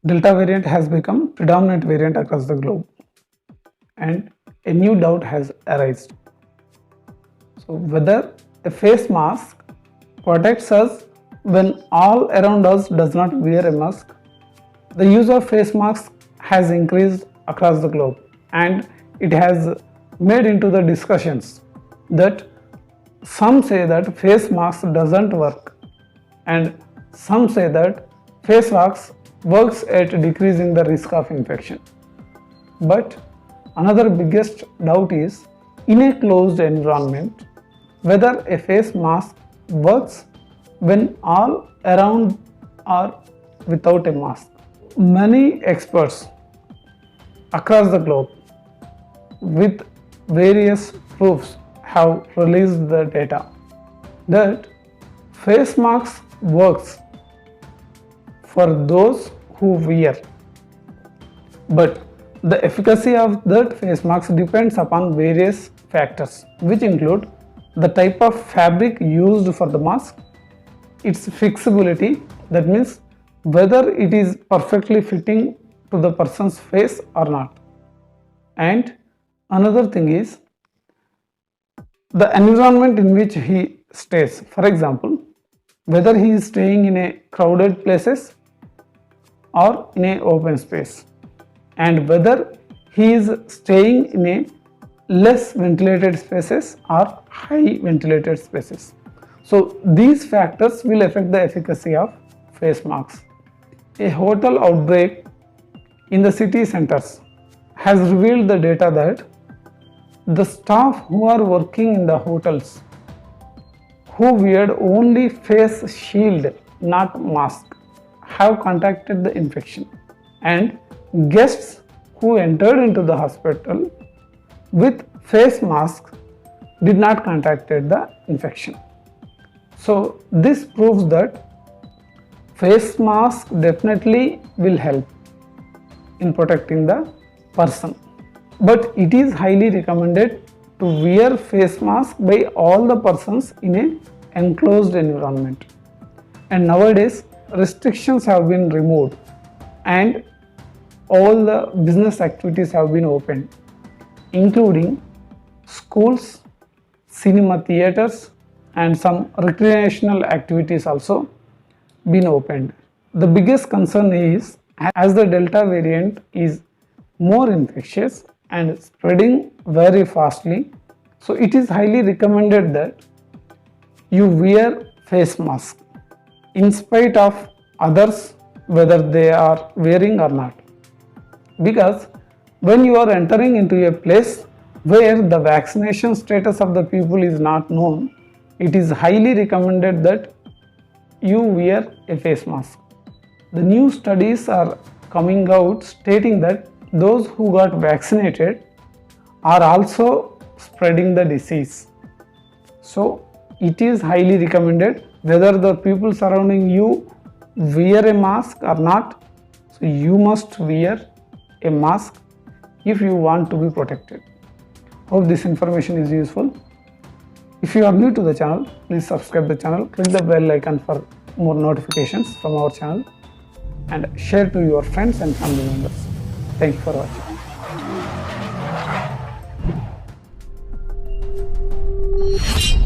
Delta variant has become predominant variant across the globe, and a new doubt has arisen. So whether a face mask protects us when all around us does not wear a mask. The use of face masks has increased across the globe, and it has made into the discussions that some say that face mask doesn't work, and some say that face mask works at decreasing the risk of infection. But another biggest doubt is, in a closed environment, whether a face mask works when all around are without a mask. Many experts across the globe with various proofs have released the data that face mask works for those who wear, but the efficacy of that face mask depends upon various factors, which include the type of fabric used for the mask, its fixability, that means whether it is perfectly fitting to the person's face or not, and another thing is the environment in which he stays. For example, whether he is staying in a crowded places or in a open space, and whether he is staying in a less ventilated spaces or high ventilated spaces. So these factors will affect the efficacy of face masks. A hotel outbreak in the city centers has revealed the data that the staff who are working in the hotels who wear only face shield, not mask, have contracted the infection, and guests who entered into the hospital with face masks did not contracted the infection. So this proves that face mask definitely will help in protecting the person, but it is highly recommended to wear face mask by all the persons in a enclosed environment. And nowadays restrictions have been removed and all the business activities have been opened, including schools, cinema theaters, and some recreational activities also been opened. The biggest concern is, as the Delta variant is more infectious and spreading very fastly, so it is highly recommended that you wear face mask in spite of others whether they are wearing or not, because when you are entering into a place where the vaccination status of the people is not known, it is highly recommended that you wear a face mask. The new studies are coming out stating that those who got vaccinated are also spreading the disease. So it is highly recommended whether the people surrounding you wear a mask or not. So you must wear a mask if you want to be protected. Hope this information is useful. If you are new to the channel, please subscribe the channel, click the bell icon for more notifications from our channel, and share to your friends and family members. Thank you for watching.